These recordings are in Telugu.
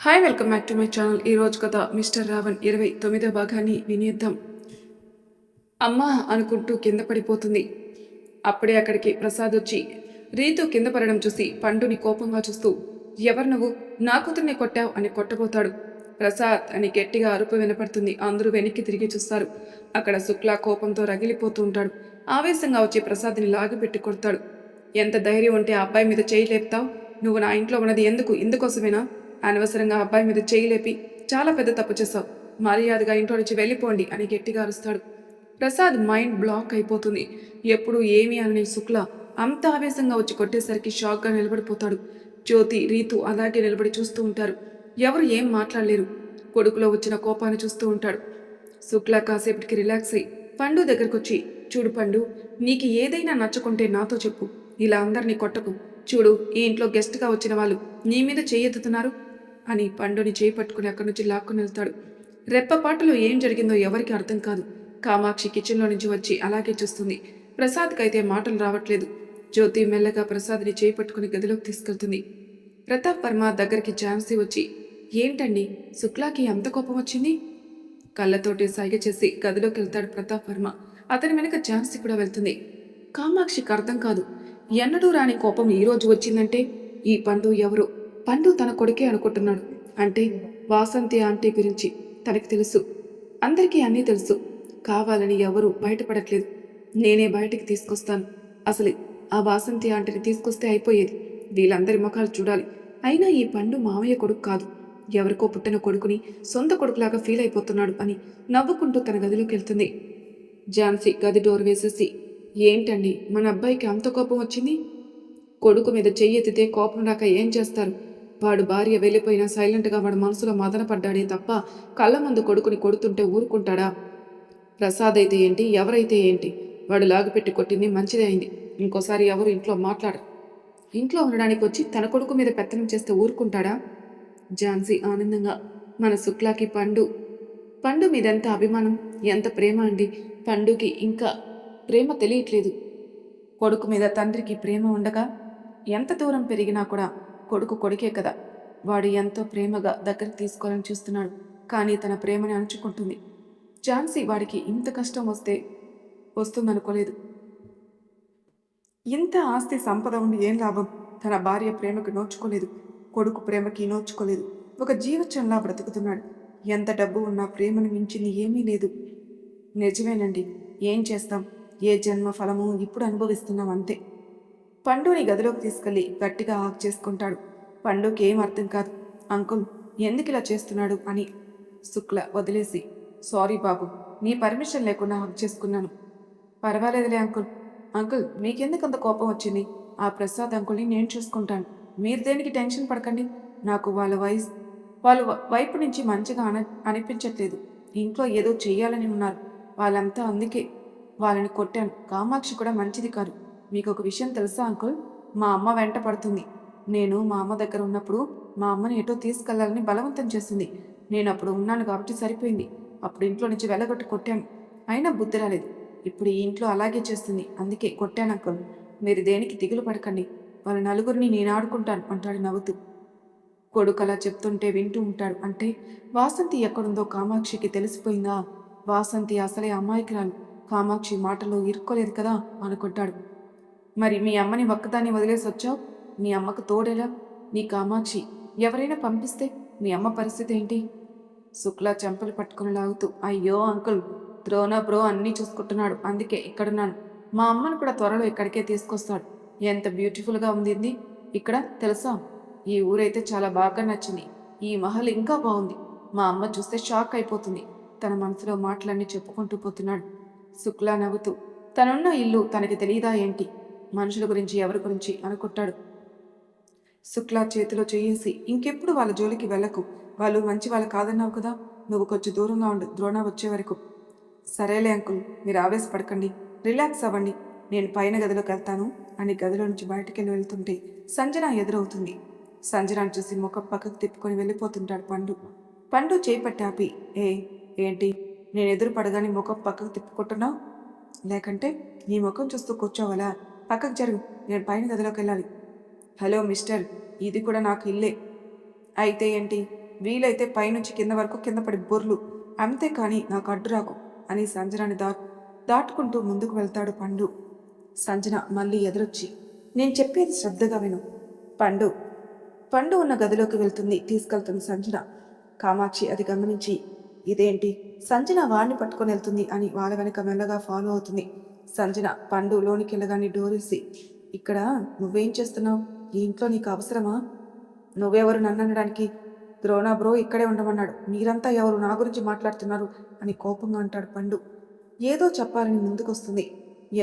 Hi welcome back to my channel. ఈ రోజు కథ మిస్టర్ రావణ్ 29వ భాగాన్ని వినేద్దాం. అమ్మ అనుకుంటూ కింద పడిపోతుంది. అప్పుడే అక్కడికి ప్రసాద్ వచ్చి రీతు కింద పడడం చూసి పండుని కోపంగా చూస్తూ, ఎవరు నువ్వు, నా కూతుర్ని కొట్టావు అని కొట్టబోతాడు. ప్రసాద్ అని గట్టిగా అరుపు వినపడుతుంది. అందరూ వెనక్కి తిరిగి చూస్తారు. అక్కడ శుక్లా కోపంతో రగిలిపోతూ ఉంటాడు. ఆవేశంగా వచ్చి ప్రసాద్ని లాగిపెట్టి కొడతాడు. ఎంత ధైర్యం ఉంటే ఆ అబ్బాయి మీద చేయి లేపుతావు? నువ్వు నా ఇంట్లో ఉన్నది ఇందుకోసమేనా? అనవసరంగా అబ్బాయి మీద చేయి లేపి చాలా పెద్ద తప్పు చేశావు. మర్యాదగా ఇంట్లో నుంచి వెళ్ళిపోండి అని గట్టిగా అరుస్తాడు. ప్రసాద్ మైండ్ బ్లాక్ అయిపోతుంది. ఎప్పుడు ఏమీ అని శుక్ల అంత ఆవేశంగా వచ్చి కొట్టేసరికి షాక్గా నిలబడిపోతాడు. జ్యోతి, రీతు అలాగే నిలబడి చూస్తూ ఉంటారు. ఎవరు ఏం మాట్లాడలేరు. కొడుకులో వచ్చిన కోపాన్ని చూస్తూ ఉంటాడు. శుక్ల కాసేపటికి రిలాక్స్ అయ్యి పండు దగ్గరకు వచ్చి, చూడు పండు, నీకు ఏదైనా నచ్చకుంటే నాతో చెప్పు. ఇలా అందరినీ కొట్టకు. చూడు, ఈ ఇంట్లో గెస్ట్గా వచ్చిన వాళ్ళు నీ మీద చేయెత్తుతున్నారు అని పండుని చేయి పట్టుకుని అక్కడి నుంచి లాక్కుని వెళ్తాడు. రెప్పపాటులో ఏం జరిగిందో ఎవరికి అర్థం కాదు. కామాక్షి కిచెన్లో నుంచి వచ్చి అలాగే చూస్తుంది. ప్రసాద్కైతే మాటలు రావట్లేదు. జ్యోతి మెల్లగా ప్రసాద్ని చేయి పట్టుకుని గదిలోకి తీసుకెళ్తుంది. ప్రతాప్ వర్మ దగ్గరికి ఝాన్సీ వచ్చి, ఏంటండి శుక్లాకి అంత కోపం వచ్చింది? కళ్ళతోటి సైగ చేసి గదిలోకి వెళ్తాడు ప్రతాప్ వర్మ. అతని వెనుక ఝాన్సీ కూడా వెళ్తుంది. కామాక్షికి అర్థం కాదు. ఎన్నడూ రాని కోపం ఈరోజు వచ్చిందంటే ఈ పండు ఎవరు? పండు తన కొడుకే అనుకుంటున్నాడు. అంటే వాసంతి ఆంటీ గురించి తనకి తెలుసు. అందరికీ అన్నీ తెలుసు. కావాలని ఎవరు బయటపడట్లేదు. నేనే బయటికి తీసుకొస్తాను. అసలు ఆ వాసంతి ఆంటీని తీసుకొస్తే అయిపోయేది. వీళ్ళందరి ముఖాలు చూడాలి. అయినా ఈ పండు మామయ్య కొడుకు కాదు. ఎవరికో పుట్టిన కొడుకుని సొంత కొడుకులాగా ఫీల్ అయిపోతున్నాడు అని నవ్వుకుంటూ తన గదిలోకి వెళ్తుంది. ఝాన్సీ గది డోర్ వేసేసి, ఏంటండి మన అబ్బాయికి అంత కోపం వచ్చింది? కొడుకు మీద చెయ్యెత్తితే కోపం రాక ఏం చేస్తారు? వాడు భార్య వెళ్ళిపోయినా సైలెంట్గా వాడు మనసులో మదన పడ్డాడే తప్ప కళ్ళ ముందు కొడుకుని కొడుతుంటే ఊరుకుంటాడా? ప్రసాద్ అయితే ఏంటి, ఎవరైతే ఏంటి, వాడు లాగుపెట్టి కొట్టింది మంచిదే అయింది. ఇంకోసారి ఎవరు ఇంట్లో మాట్లాడరు. ఇంట్లో ఉండడానికి వచ్చి తన కొడుకు మీద పెత్తనం చేస్తే ఊరుకుంటాడా? ఝాన్సీ ఆనందంగా, మన శుక్లాకి పండు మీదెంత అభిమానం, ఎంత ప్రేమ అండి. పండుకి ఇంకా ప్రేమ తెలియట్లేదు. కొడుకు మీద తండ్రికి ప్రేమ ఉండగా ఎంత దూరం పెరిగినా కూడా కొడుకు కొడుకే కదా. వాడు ఎంతో ప్రేమగా దగ్గరికి తీసుకోవాలని చూస్తున్నాడు. కానీ తన ప్రేమని అణుచుకుంటుంది. ఝాన్సీ వాడికి ఇంత కష్టం వస్తుందనుకోలేదు. ఇంత ఆస్తి సంపద ఉండి ఏం లాభం? తన భార్య ప్రేమకు నోచుకోలేదు. కొడుకు ప్రేమకి నోచుకోలేదు. ఒక జీవచంలా బ్రతుకుతున్నాడు. ఎంత డబ్బు ఉన్నా ప్రేమను మించింది ఏమీ లేదు. నిజమేనండి. ఏం చేస్తాం? ఏ జన్మ ఫలము ఇప్పుడు అనుభవిస్తున్నాం అంతే. పండుని గదిలోకి తీసుకెళ్లి గట్టిగా హాక్ చేసుకుంటాడు. పండుకి ఏం అర్థం కాదు. అంకుల్ ఎందుకు ఇలా చేస్తున్నాడు అని. శుక్ల వదిలేసి, సారీ బాబు, నీ పర్మిషన్ లేకుండా హాక్ చేసుకున్నాను. పర్వాలేదులే అంకుల్. అంకుల్ మీకెందుకు అంత కోపం వచ్చింది? ఆ ప్రసాద్ అంకుల్ని నేను చూసుకుంటాను. మీరు దేనికి టెన్షన్ పడకండి. నాకు వాళ్ళ వైపు నుంచి మంచిగా అనిపించట్లేదు. ఇంట్లో ఏదో చెయ్యాలని ఉన్నారు వాళ్ళంతా. అందుకే వాళ్ళని కొట్టాను. కామాక్షి కూడా మంచిది కాదు. మీకు ఒక విషయం తెలుసా అంకుల్? మా అమ్మ వెంట పడుతుంది. నేను మా అమ్మ దగ్గర ఉన్నప్పుడు మా అమ్మని ఎటో తీసుకెళ్లాలని బలవంతం చేసింది. నేను అప్పుడు ఉన్నాను కాబట్టి సరిపోయింది. అప్పుడు ఇంట్లో నుంచి వెళ్ళగొట్టి కొట్టాను. అయినా బుద్ధి రాలేదు. ఇప్పుడు ఈ ఇంట్లో అలాగే చేస్తుంది. అందుకే కొట్టాను అంకుల్. మీరు దేనికి దిగులు పడకండి. వాళ్ళ నలుగురిని నేను ఆడుకుంటాను అంటాడు నవ్వుతూ. కొడుకు అలా చెప్తుంటే వింటూ ఉంటాడు. అంటే వాసంతి ఎక్కడుందో కామాక్షికి తెలిసిపోయిందా? వాసంతి అసలే అమాయకురాలు. కామాక్షి మాటలో ఇరుక్కోలేదు కదా అనుకుంటాడు. మరి మీ అమ్మని ఒక్కదాన్ని వదిలేసి వచ్చావు? మీ అమ్మకు తోడేలా? నీ కామాక్షి ఎవరైనా పంపిస్తే మీ అమ్మ పరిస్థితి ఏంటి? శుక్లా చెంపలు పట్టుకుని లాగుతూ, అయ్యో అంకుల్, ద్రోణ బ్రో అన్నీ చూసుకుంటున్నాడు. అందుకే ఇక్కడున్నాను. మా అమ్మను కూడా త్వరలో ఇక్కడికే తీసుకొస్తాడు. ఎంత బ్యూటిఫుల్గా ఉంది ఇక్కడ తెలుసా? ఈ ఊరైతే చాలా బాగా నచ్చింది. ఈ మహల్ ఇంకా బాగుంది. మా అమ్మ చూస్తే షాక్ అయిపోతుంది. తన మనసులో మాటలన్నీ చెప్పుకుంటూ పోతున్నాడు. శుక్లా నవ్వుతూ, తనున్న ఇల్లు తనకి తెలియదా ఏంటి? మనుషుల గురించి ఎవరి గురించి అనుకుంటాడు. శుక్లా చేతిలో చేయేసి, ఇంకెప్పుడు వాళ్ళ జోలికి వెళ్ళకు. వాళ్ళు మంచి వాళ్ళు కాదన్నావు కదా. నువ్వు కొంచెం దూరంగా ఉండు ద్రోణ వచ్చే వరకు. సరేలే అంకుల్, మీరు ఆవేశపడకండి, రిలాక్స్ అవ్వండి. నేను పైన గదిలోకి వెళ్తాను అని గదిలో నుంచి బయటికి వెళ్తుంటే సంజన ఎదురవుతుంది. సంజనాన్ని చూసి ముఖం పక్కకు తిప్పుకొని వెళ్ళిపోతుంటాడు పండు చేపట్టి ఆపి, ఏంటి నేను ఎదురు పడగానే ముఖం పక్కకు తిప్పుకుంటున్నావు? లేకంటే నీ ముఖం చూస్తూ కూర్చోవాలా? పక్కకు జరుగు, నేను పైన గదిలోకి వెళ్ళాలి. హలో మిస్టర్, ఇది కూడా నాకు ఇల్లే. అయితే ఏంటి? వీలైతే పైనుంచి కింద వరకు కింద పడి బొర్లు, అంతేకాని నాకు అడ్డు రాకు అని సంజనాని దాటుకుంటూ ముందుకు వెళ్తాడు పండు. సంజన మళ్ళీ ఎదురొచ్చి, నేను చెప్పేది శ్రద్ధగా విను. పండు పండు ఉన్న గదిలోకి తీసుకెళ్తుంది సంజన. కామాక్షి అది గమనించి, ఇదేంటి సంజన వాడిని పట్టుకొని వెళ్తుంది అని వాళ్ళ వెనక మెల్లగా ఫాలో అవుతుంది. సంజన పండు లోనికి వెళ్ళగానే డోరేసి, ఇక్కడ నువ్వేం చేస్తున్నావు? ఈ ఇంట్లో నీకు అవసరమా? నువ్వెవరు నన్ను అనడానికి? ద్రోణ బ్రో ఇక్కడే ఉండమన్నాడు. మీరంతా ఎవరు నా గురించి మాట్లాడుతున్నారు అని కోపంగా అంటాడు పండు. ఏదో చెప్పాలని ముందుకొస్తుంది.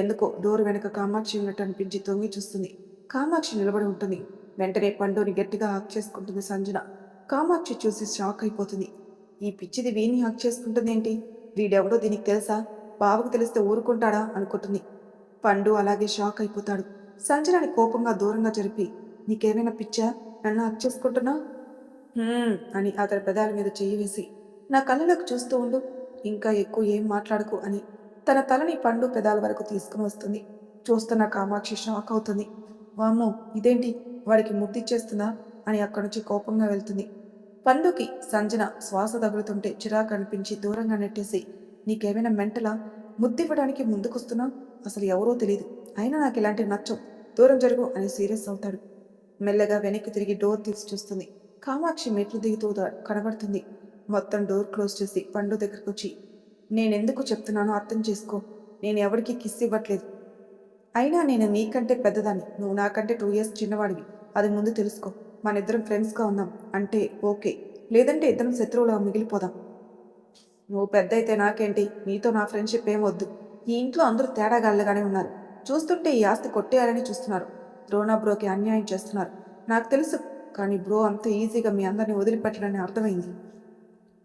ఎందుకో డోర్ వెనక కామాక్షి ఉన్నట్టు అనిపించి తొంగి చూస్తుంది. కామాక్షి నిలబడి ఉంటుంది. వెంటనే పండుని గట్టిగా హక్ చేసుకుంటుంది సంజన. కామాక్షి చూసి షాక్ అయిపోతుంది. ఈ పిచ్చిది వీణ్ణి హక్ చేసుకుంటుందేంటి? వీడెవడో దీనికి తెలుసా? బావకు తెలిస్తే ఊరుకుంటాడా అనుకుంటుంది. పండు అలాగే షాక్ అయిపోతాడు. సంజనని కోపంగా దూరంగా జరిపి, నీకేమైనా పిచ్చా? నన్ను హక్ చేసుకుంటున్నా అని అతడి పెదాల మీద చెయ్యి వేసి, నా కళ్ళలోకి చూస్తూ ఉండు, ఇంకా ఎక్కువ ఏం మాట్లాడకు అని తన తలని పండు పెదాల వరకు తీసుకుని వస్తుంది. చూస్తున్న కామాక్షి షాక్ అవుతుంది. వామ్మో, ఇదేంటి వాడికి ముద్దిచ్చేస్తుందా అని అక్కడి నుంచి కోపంగా వెళ్తుంది. పండుకి సంజన శ్వాస తగులుతుంటే చిరాకు అనిపించి దూరంగా నెట్టేసి, నీకేమైనా మెంటలా? ముద్దివ్వడానికి ముందుకొస్తున్నా? అసలు ఎవరో తెలియదు, అయినా నాకు ఇలాంటివి నచ్చవు, దూరం జరుగు అని సీరియస్ అవుతాడు. మెల్లగా వెనక్కి తిరిగి డోర్ తీసి చూస్తుంది. కామాక్షి మెట్లు దిగుతూ కనబడుతుంది. మొత్తం డోర్ క్లోజ్ చేసి పండు దగ్గరకు వచ్చి, నేనెందుకు చెప్తున్నానో అర్థం చేసుకో. నేను ఎవరికి కిస్ ఇవ్వట్లేదు. అయినా నేను నీకంటే పెద్దదాన్ని, నువ్వు నాకంటే 2 years చిన్నవాడివి. అది ముందు తెలుసుకో. మన ఇద్దరం ఫ్రెండ్స్గా ఉన్నాం అంటే ఓకే, లేదంటే ఇద్దరం శత్రువులా మిగిలిపోదాం. నువ్వు పెద్ద అయితే నాకేంటి, నీతో నా ఫ్రెండ్షిప్ ఏం వద్దు. ఈ ఇంట్లో అందరూ తేడాగాళ్ళగానే ఉన్నారు. చూస్తుంటే ఈ ఆస్తి కొట్టేయాలని చూస్తున్నారు. ద్రోణ బ్రోకి అన్యాయం చేస్తున్నారు, నాకు తెలుసు. కానీ బ్రో అంత ఈజీగా మీ అందరినీ వదిలిపెట్టడని అర్థమైంది.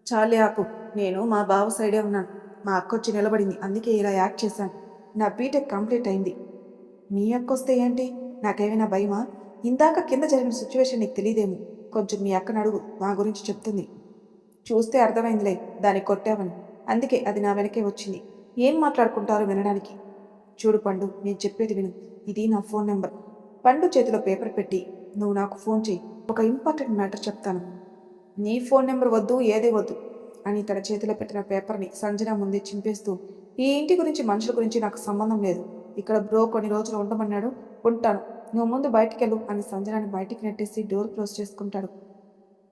చాలే ఆపు. నేను మా బావ సైడే ఉన్నాను. మా అక్క వచ్చి నిలబడింది, అందుకే ఇలా యాక్ట్ చేశాను. నా బీటెక్ కంప్లీట్ అయింది. మీ అక్క వస్తే ఏంటి? నాకేమైనా భయమా? ఇందాక కింద జరిగిన సిచ్యువేషన్ నీకు తెలియదేమో. కొంచెం మీ అక్కను అడుగు, మా గురించి చెప్తుంది. చూస్తే అర్థమైందిలే దానికి కొట్టావని. అందుకే అది నా వెనకే వచ్చింది. ఏం మాట్లాడుకుంటారో వినడానికి. చూడు పండు, నేను చెప్పేది విను. ఇది నా ఫోన్ నెంబర్. పండు చేతిలో పేపర్ పెట్టి, నువ్వు నాకు ఫోన్ చేయి, ఒక ఇంపార్టెంట్ మ్యాటర్ చెప్తాను. నీ ఫోన్ నెంబర్ వద్దు, ఏదే వద్దు అని తన చేతిలో పెట్టిన పేపర్ని సంజన ముందే చింపేస్తూ, ఈ ఇంటి గురించి మనుషుల గురించి నాకు సంబంధం లేదు. ఇక్కడ బ్రో కొన్ని రోజులు ఉండమన్నాడు, ఉంటాను. నువ్వు ముందు బయటికెళ్ళు అని సంజనాన్ని బయటికి నెట్టేసి డోర్ క్లోజ్ చేసుకుంటాడు.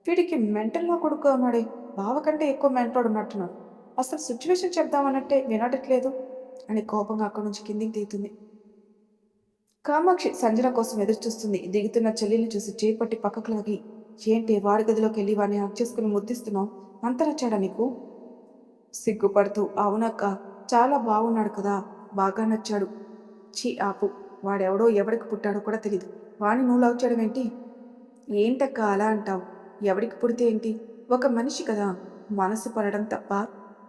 వీడికి మెంటల్లో కొడుకు ఉన్నాడే, బావ కంటే ఎక్కువ మెంటోడు ఉన్నట్టున్నాడు. అసలు సిచ్యువేషన్ చెప్దామన్నట్టే వినటట్లేదు అని కోపంగా అక్కడి నుంచి కిందికి దిగుతుంది. కామాక్షి సంజన కోసం ఎదురు చూస్తుంది. దిగుతున్న చెల్లిని చూసి చేపట్టి పక్కకు లాగి, ఏంటి వాడి గదిలోకి వెళ్ళి వాడిని హక్ చేసుకుని ముద్దిస్తున్నావు? అంత నచ్చాడా నీకు? సిగ్గుపడుతూ, అవునక్క, చాలా బాగున్నాడు కదా, బాగా నచ్చాడు. చీ ఆపు, వాడెవడో ఎవడికి పుట్టాడో కూడా తెలియదు, వాడిని నువ్వు లవ్ చేయడం ఏంటి? ఏంటక్క అలా అంటావు? ఎవడికి పుడితే ఏంటి, ఒక మనిషి కదా, మనసు పడడం తప్ప.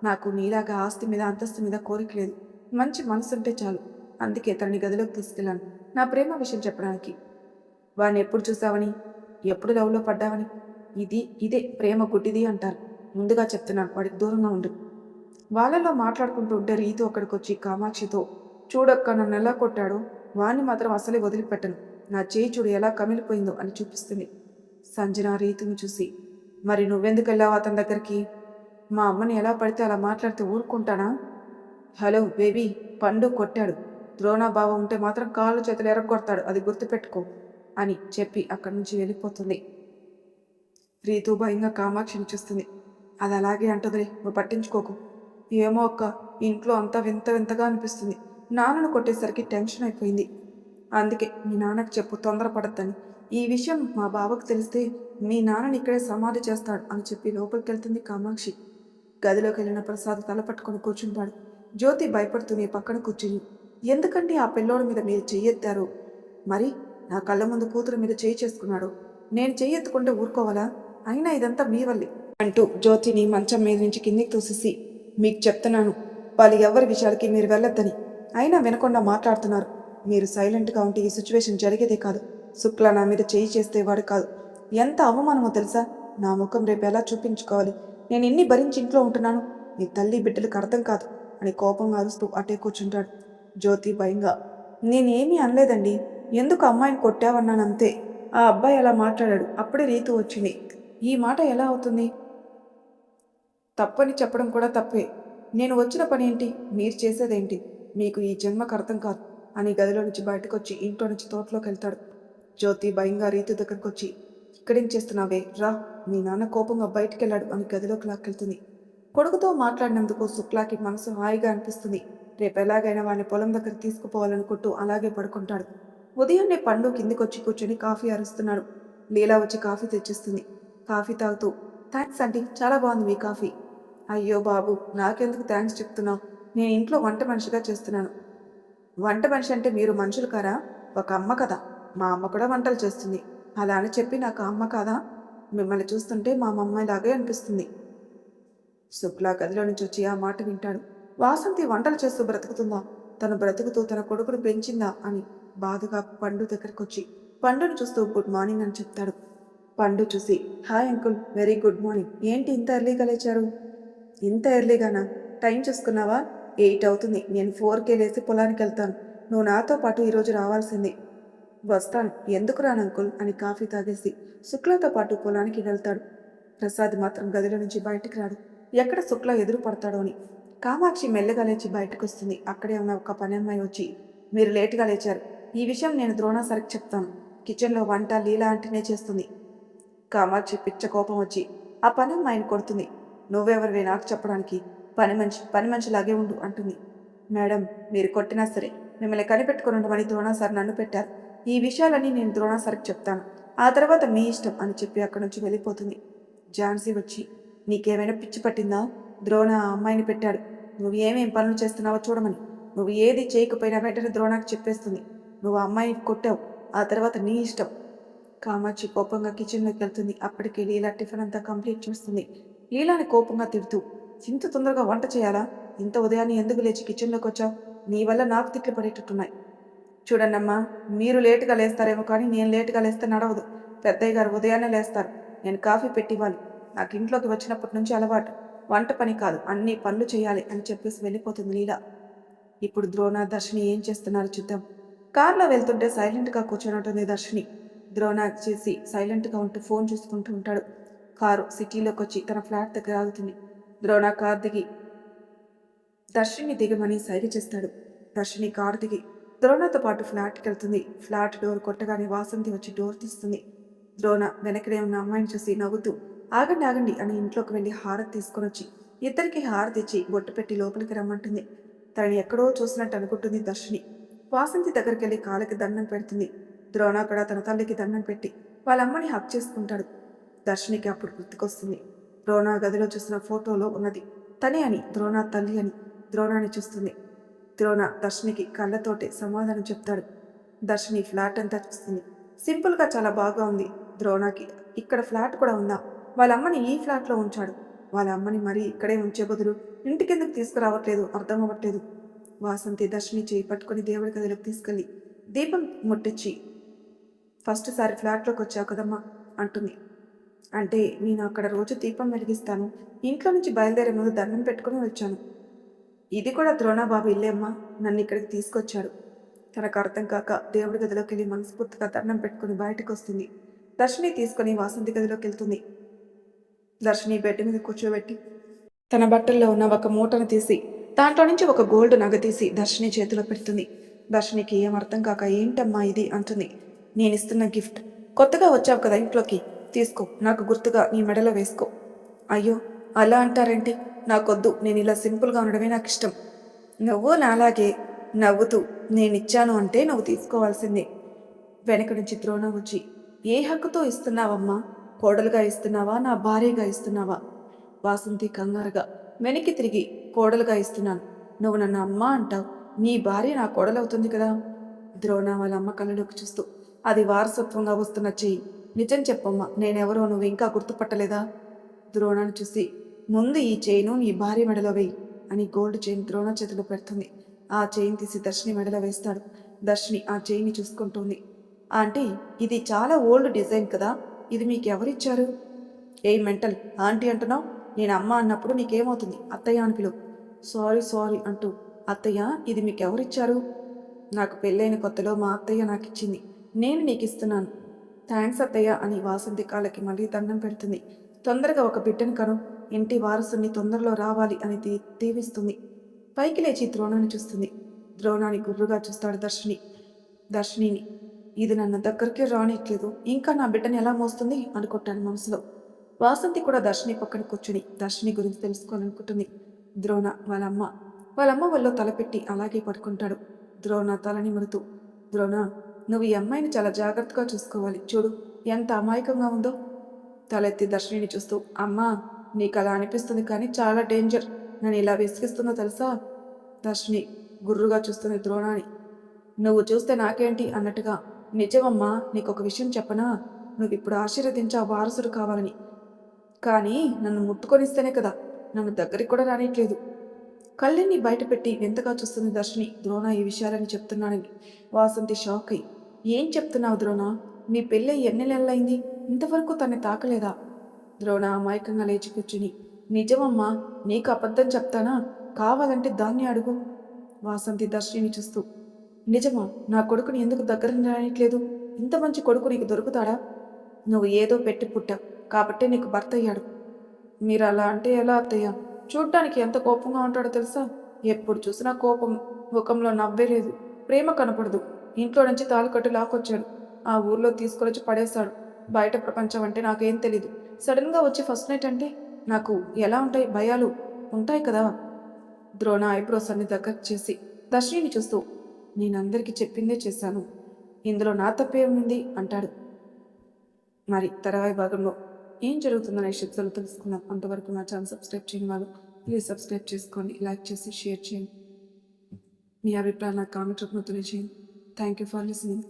నాకు నీలాగా ఆస్తి మీద అంతస్తు మీద కోరిక లేదు. మంచి మనసు ఉంటే చాలు. అందుకే తనని గదిలోకి తీసుకెళ్ళాను, నా ప్రేమ విషయం చెప్పడానికి. వాడిని ఎప్పుడు చూసావని, ఎప్పుడు లవ్లో పడ్డావని? ఇదే ప్రేమ గుడ్డిది అంటారు. ముందుగా చెప్తున్నాను, వాడికి దూరంగా ఉండు. వాళ్ళలో మాట్లాడుకుంటూ ఉంటే రీతు అక్కడికి వచ్చి కామాక్షితో, చూడక్క నన్ను ఎలా కొట్టాడో, వాణ్ణి మాత్రం అసలే వదిలిపెట్టను. నా చేయి చూడు ఎలా కమిలిపోయిందో అని చూపిస్తుంది. సంజన రీతుని చూసి, మరి నువ్వెందుకు వెళ్ళావు అతని దగ్గరికి? మా అమ్మని ఎలా పడితే అలా మాట్లాడితే ఊరుకుంటానా? హలో బేబీ, పండు కొట్టాడు. ద్రోణ బావ ఉంటే మాత్రం కాళ్ళు చేతులు ఎరగొడతాడు, అది గుర్తుపెట్టుకో అని చెప్పి అక్కడి నుంచి వెళ్ళిపోతుంది. రీతు భయంగా కామాక్షిని చూస్తుంది. అది అలాగే అంటదిలే, నువ్వు పట్టించుకోకు. ఏమో అక్క, ఇంట్లో అంతా వింత వింతగా అనిపిస్తుంది. నాన్నను కొట్టేసరికి టెన్షన్ అయిపోయింది. అందుకే మీ నాన్నకు చెప్పు, తొందరపడద్దని. ఈ విషయం మా బావకు తెలిస్తే మీ నాన్నని ఇక్కడే సమాధి చేస్తాడు అని చెప్పి లోపలికి వెళ్తుంది కామాక్షి. గదిలోకి వెళ్ళిన ప్రసాద్ తల పట్టుకొని కూర్చుంటాడు. జ్యోతి భయపడుతూనే పక్కన కూర్చుని, ఎందుకంటే ఆ పిల్లోడి మీద మీరు చెయ్యెత్తారు? మరి నా కళ్ళ ముందు కూతురు మీద చేయి చేసుకున్నాడు, నేను చెయ్యెత్తుకుంటే ఊరుకోవాలా? అయినా ఇదంతా మీ వల్లే అంటూ జ్యోతిని మంచం మీద నుంచి కిందికి తోసేసి, మీకు చెప్తున్నాను, వాళ్ళు ఎవరి విషయాలకి మీరు వెళ్ళొద్దని, అయినా వినకుండా మాట్లాడుతున్నారు. మీరు సైలెంట్గా ఉంటే ఈ సిచ్యువేషన్ జరిగేదే కాదు. శుక్ల నా మీద చేయి చేస్తే వాడు కాదు. ఎంత అవమానమో తెలుసా? నా ముఖం రేపు ఎలా చూపించుకోవాలి? నేను ఎన్ని భరించి ఇంట్లో ఉంటున్నాను, నీ తల్లి బిడ్డలకు అర్థం కాదు అని కోపంగా అరుస్తూ అటే కూర్చుంటాడు. జ్యోతి భయంగా, నేనేమీ అనలేదండి, ఎందుకు అమ్మాయిని కొట్టావన్నానంతే. ఆ అబ్బాయి అలా మాట్లాడాడు. అప్పుడే రీతు వచ్చింది. ఈ మాట ఎలా అవుతుంది? తప్పని చెప్పడం కూడా తప్పే. నేను వచ్చిన పనేంటి? మీరు చేసేదేంటి? మీకు ఈ జన్మకు అర్థం కాదు అని గదిలో నుంచి బయటకొచ్చి ఇంట్లో నుంచి తోటలోకి వెళ్తాడు. జ్యోతి భయంగా రీతు దగ్గరకొచ్చి, ఇక్కడేం చేస్తున్నావే? రా, మీ నాన్న కోపంగా బయటికెళ్ళాడు అని గదిలోకి లాక్కెళ్తుంది. కొడుకుతో మాట్లాడినందుకు శుక్లాకి మనసు హాయిగా అనిపిస్తుంది. రేపు ఎలాగైనా వాడిని పొలం దగ్గర తీసుకుపోవాలనుకుంటూ అలాగే పడుకుంటాడు. ఉదయాన్నే పండు కిందికొచ్చి కూర్చొని కాఫీ అరుస్తున్నాడు. లీలా వచ్చి కాఫీ తెచ్చిస్తుంది. కాఫీ తాగుతూ, థ్యాంక్స్ ఆంటీ, చాలా బాగుంది మీ కాఫీ. అయ్యో బాబు, నాకెందుకు థ్యాంక్స్ చెప్తున్నావు? నేను ఇంట్లో వంట మనిషిగా చేస్తున్నాను. వంట మనిషి అంటే మీరు మనుషులు కారా? ఒక అమ్మ కదా. మా అమ్మ కూడా వంటలు చేస్తుంది. అలా అని చెప్పి నాకు అమ్మ కాదా? మిమ్మల్ని చూస్తుంటే మా మమ్మీలాగే అనిపిస్తుంది. శుక్లా గదిలో నుంచి వచ్చి ఆ మాట వింటాడు. వాసంతి వంటలు చేస్తూ బ్రతుకుతుందా? తను బ్రతుకుతూ తన కొడుకును పెంచిందా అని బాధగా పండు దగ్గరకొచ్చి పండును చూస్తూ గుడ్ మార్నింగ్ అని చెప్తాడు. పండు చూసి, hi uncle, very good morning. ఏంటి ఇంత ఎర్లీగా లేచారు? ఇంత ఎర్లీగానా? టైం చూసుకున్నావా? 8 అవుతుంది. నేను 4కే లేచి పొలానికి వెళ్తాను. నువ్వు నాతో పాటు ఈరోజు రావాల్సింది. వస్తాను. ఎందుకు రాను అంకుల్ అని కాఫీ తాగేసి శుక్లతో పాటు పొలానికి వెళ్తాడు. ప్రసాద్ మాత్రం గదిలో నుంచి బయటికి రాడు. ఎక్కడ శుక్ల ఎదురు పడతాడో అని. కామాక్షి మెల్లగా లేచి బయటకు వస్తుంది. అక్కడే ఉన్న ఒక పని అమ్మాయి వచ్చి, మీరు లేటుగా లేచారు. ఈ విషయం నేను ద్రోణ సరికి చెప్తాను. కిచెన్లో వంట లీలా అంటేనే చేస్తుంది. కామాక్షి పిచ్చ కోపం వచ్చి ఆ పని అమ్మాయిని కొడుతుంది. నువ్వెవరివే నాకు చెప్పడానికి? పని మనిషిలాగే ఉండు అంటుంది. మేడం, మీరు కొట్టినా సరే మిమ్మల్ని కనిపెట్టుకుని ఉండమని ద్రోణ సార్ నన్ను పెట్టారు. ఈ విషయాలన్నీ నేను ద్రోణ సార్కి చెప్తాను. ఆ తర్వాత మీ ఇష్టం అని చెప్పి అక్కడి నుంచి వెళ్ళిపోతుంది. ఝాన్సీ వచ్చి, నీకేమైనా పిచ్చి పట్టిందా? ద్రోణ ఆ అమ్మాయిని పెట్టాడు. నువ్వు ఏమేం పనులు చేస్తున్నావో చూడమని. నువ్వు ఏది చేయకపోయినా వెంటనే ద్రోణకు చెప్పేస్తుంది. నువ్వు ఆ అమ్మాయిని కొట్టావు. ఆ తర్వాత నీ ఇష్టం. కామాక్షి కోపంగా కిచెన్లోకి వెళ్తుంది. అప్పటికే లీలా టిఫిన్ అంతా కంప్లీట్ చేస్తుంది. లీలాని కోపంగా తిడుతూ, ఇంత తొందరగా వంట చేయాలా? ఇంత ఉదయాన్నే ఎందుకు లేచి కిచెన్లోకి వచ్చావు? నీ వల్ల నాకు తిట్లు పడేటట్టున్నాయి. చూడన్నమ్మా, మీరు లేటుగా లేస్తారేమో కానీ నేను లేటుగా లేస్తే నడవదు. పెద్దయ్య గారు ఉదయాన్నే లేస్తారు. నేను కాఫీ పెట్టివ్వాలి. నాకు ఇంట్లోకి వచ్చినప్పటి నుంచి అలవాటు. వంట పని కాదు, అన్ని పనులు చేయాలి అని చెప్పేసి వెళ్ళిపోతుంది లీలా. ఇప్పుడు ద్రోణ, దర్శిని ఏం చేస్తున్నారు చూద్దాం. కార్లో వెళ్తుంటే సైలెంట్గా కూర్చొని ఉంటుంది దర్శిని. ద్రోణ చేసి సైలెంట్గా ఉంటూ ఫోన్ చూసుకుంటూ ఉంటాడు. కారు సిటీలోకి వచ్చి తన ఫ్లాట్ దగ్గర ఆగుతుంది. ద్రోణ కార్ దిగి దర్శిని దిగమని సైగ చేస్తాడు. దర్శిని కారు దిగి ద్రోణతో పాటు ఫ్లాట్కి వెళ్తుంది. ఫ్లాట్ డోర్ కొట్టగానే వాసంతి వచ్చి డోర్ తీస్తుంది. ద్రోణ వెనకనే ఉన్న అమ్మాయిని చూసి నవ్వుతూ, ఆగండి ఆగండి అని ఇంట్లోకి వెళ్ళి హారతి తీసుకొని వచ్చి ఇద్దరికి హారతి ఇచ్చి బొట్టు పెట్టి లోపలికి రమ్మంటుంది. తనని ఎక్కడో చూసినట్టు అనుకుంటుంది దర్శిని. వాసంతి దగ్గరికి వెళ్ళి కాళ్ళకి దండం పెడుతుంది. ద్రోణ కూడా తన తల్లికి దండం పెట్టి వాళ్ళ అమ్మని హక్ చేసుకుంటాడు. దర్శినికి అప్పుడు గుర్తుకొస్తుంది. ద్రోణ గదిలో చూసిన ఫోటోలో ఉన్నది తనే అని, ద్రోణ తల్లి అని. ద్రోణాన్ని చూస్తుంది. ద్రోణ దర్శినికి కళ్ళతోటే సమాధానం చెప్తాడు. దర్శిని ఫ్లాట్ అంతా చూస్తుంది. సింపుల్గా చాలా బాగా ఉంది. ద్రోణకి ఇక్కడ ఫ్లాట్ కూడా ఉందా? వాళ్ళ అమ్మని ఈ ఫ్లాట్లో ఉంచాడు. వాళ్ళ అమ్మని మరీ ఇక్కడే ఉంచే బదులు ఇంటికెందుకు తీసుకురావట్లేదు అర్థం అవ్వట్లేదు. వాసంతి దర్శిని చేయి పట్టుకుని దేవుడి గదిలోకి తీసుకెళ్ళి దీపం ముట్టించి, ఫస్ట్ సారి ఫ్లాట్లోకి వచ్చావు కదమ్మా అంటుంది. అంటే నేను అక్కడ రోజు దీపం వెలిగిస్తాను. ఇంట్లో నుంచి బయలుదేరే ముందు దండం పెట్టుకుని వచ్చాను. ఇది కూడా ద్రోణబాబు ఇల్లే అమ్మా, నన్ను ఇక్కడికి తీసుకొచ్చాడు. తనకు అర్థం కాక దేవుడి గదిలోకి వెళ్ళి మనస్ఫూర్తిగా దండం పెట్టుకుని బయటకు వస్తుంది. దర్శిని తీసుకుని వాసంతి గదిలోకి వెళ్తుంది. దర్శిని బెడ్ మీద కూర్చోబెట్టి తన బట్టల్లో ఉన్న ఒక మూటను తీసి దాంట్లో నుంచి ఒక గోల్డ్ నగ తీసి దర్శిని చేతిలో పెడుతుంది. దర్శినికి ఏం అర్థం కాక ఏంటమ్మా ఇది అంటుంది. నేనిస్తున్న గిఫ్ట్. కొత్తగా వచ్చావు కదా ఇంట్లోకి, తీసుకో, నాకు గుర్తుగా నీ మెడలో వేసుకో. అయ్యో, అలా అంటారేంటి? నాకొద్దు, నేను ఇలా సింపుల్గా ఉండడమే నాకు ఇష్టం. నువ్వు నాలాగే నవ్వుతూ నేనిచ్చాను అంటే నువ్వు తీసుకోవాల్సిందే. వెనక నుంచి ద్రోణ వచ్చి, ఏ హక్కుతో ఇస్తున్నావమ్మా? కోడలుగా ఇస్తున్నావా, నా భార్యగా ఇస్తున్నావా? వాసంతి కంగారుగా వెనక్కి తిరిగి, కోడలుగా ఇస్తున్నాను. నువ్వు నన్ను అమ్మ అంటావు, నీ భార్య నా కోడలవుతుంది కదా. ద్రోణ వాళ్ళ అమ్మ కళ్ళలోకి చూస్తూ, అది వారసత్వంగా వస్తున్న చెయ్యి. నిజం చెప్పమ్మా, నేనెవరో నువ్వు ఇంకా గుర్తుపట్టలేదా? ద్రోణాన్ని చూసి, ముందు ఈ చైను నీ భార్య మెడలో వేయి అని గోల్డ్ చైన్ ద్రోణ చేతిలో పెడుతుంది. ఆ చైన్ తీసి దర్శిని మెడలో వేస్తాడు. దర్శిని ఆ చైన్ని చూసుకుంటుంది. ఆంటీ, ఇది చాలా ఓల్డ్ డిజైన్ కదా, ఇది మీకు ఎవరిచ్చారు? ఏ మెంటల్ ఆంటీ అంటున్నావు? నేను అమ్మ అన్నప్పుడు నీకేమవుతుంది? అత్తయ్య అని పిలువు. సారీ సారీ అంటూ, అత్తయ్య, ఇది మీకు ఎవరిచ్చారు? నాకు పెళ్ళైన కొత్తలో మా అత్తయ్య నాకు ఇచ్చింది, నేను నీకు ఇస్తున్నాను. థ్యాంక్స్ అత్తయ్య అని వాసంతి కాళ్ళకి మళ్ళీ దండం పెడుతుంది. తొందరగా ఒక బిడ్డను కను, ఇంటి వారసుని తొందరలో రావాలి అని దీవిస్తుంది. పైకి లేచి ద్రోణాన్ని చూస్తుంది. ద్రోణాన్ని గుర్రుగా చూస్తాడు దర్శినిని. ఇది నన్ను దగ్గరికి రానిట్లేదు, ఇంకా నా బిడ్డని ఎలా మోస్తుంది అనుకుంటాను మనసులో. వాసంతి కూడా దర్శిని పక్కన కూర్చుని దర్శిని గురించి తెలుసుకోవాలనుకుంటుంది. ద్రోణ వాళ్ళమ్మ వల్ల తలపెట్టి అలాగే పడుకుంటాడు. ద్రోణ తలని ముడుతూ, ద్రోణ, నువ్వు ఈ అమ్మాయిని చాలా జాగ్రత్తగా చూసుకోవాలి. చూడు ఎంత అమాయకంగా ఉందో. తలెత్తి దర్శినిని చూస్తూ, అమ్మా, నీకు అలా అనిపిస్తుంది కానీ చాలా డేంజర్. నన్ను ఇలా విసిగిస్తుందో తెలుసా? దర్శిని గుర్రుగా చూస్తుంది ద్రోణాని. నువ్వు చూస్తే నాకేంటి అన్నట్టుగా. నిజమమ్మా, నీకొక విషయం చెప్పనా? నువ్వు ఇప్పుడు ఆశీర్వదించా వారసుడు కావాలని, కానీ నన్ను ముట్టుకొనిస్తేనే కదా, నన్ను దగ్గరికి కూడా రానిట్లేదు. కళ్ళని బయటపెట్టి వింతగా చూస్తుంది దర్శిని ద్రోణ ఈ విషయాలని చెప్తున్నానని. వాసంతి షాక్ అయి, ఏం చెప్తున్నావు ద్రోణ? మీ పెళ్ళి ఎన్ని నెలలైంది, ఇంతవరకు తన్ని తాకలేదా? ద్రోణ అమాయకంగా లేచి కూర్చుని, నిజమమ్మా, నీకు అబద్ధం చెప్తానా? కావాలంటే దాన్ని అడుగు. వాసంతి దర్శిని చూస్తూ, నిజమా? నా కొడుకుని ఎందుకు దగ్గర రానిట్లేదు? ఇంత మంచి కొడుకు నీకు దొరుకుతాడా? నువ్వు ఏదో పెట్టి పుట్టావు కాబట్టే నీకు భర్త అయ్యాడు. మీరు అలా అంటే ఎలా అత్తయ్య? చూడ్డానికి ఎంత కోపంగా ఉంటాడో తెలుసా? ఎప్పుడు చూసినా కోపం, ముఖంలో నవ్వే లేదు, ప్రేమ కనపడదు. ఇంట్లో నుంచి తాళుకట్టు లాక్కొచ్చాడు, ఆ ఊర్లో తీసుకొచ్చి పడేశాడు. బయట ప్రపంచం అంటే నాకేం తెలీదు. సడన్గా వచ్చి ఫస్ట్ నైట్ అంటే నాకు ఎలా ఉంటాయి, భయాలు ఉంటాయి కదా. ద్రోణ ఐబ్రోస్ అన్ని దగ్గర చేసి దర్శిని చూస్తూ, నేనందరికీ చెప్పిందే చేశాను, ఇందులో నా తప్పేముంది అంటాడు. మరి తర్వాయి భాగంలో ఏం జరుగుతుందనే షిప్స్లో తెలుసుకుందాం. అంతవరకు నా ఛానల్ సబ్స్క్రైబ్ చేయని వాళ్ళు ప్లీజ్ సబ్స్క్రైబ్ చేసుకోండి, లైక్ చేసి షేర్ చేయండి. మీ అభిప్రాయాలు నాకు కామెంట్ రూపంలో తెలియజేయండి. Thank you for listening.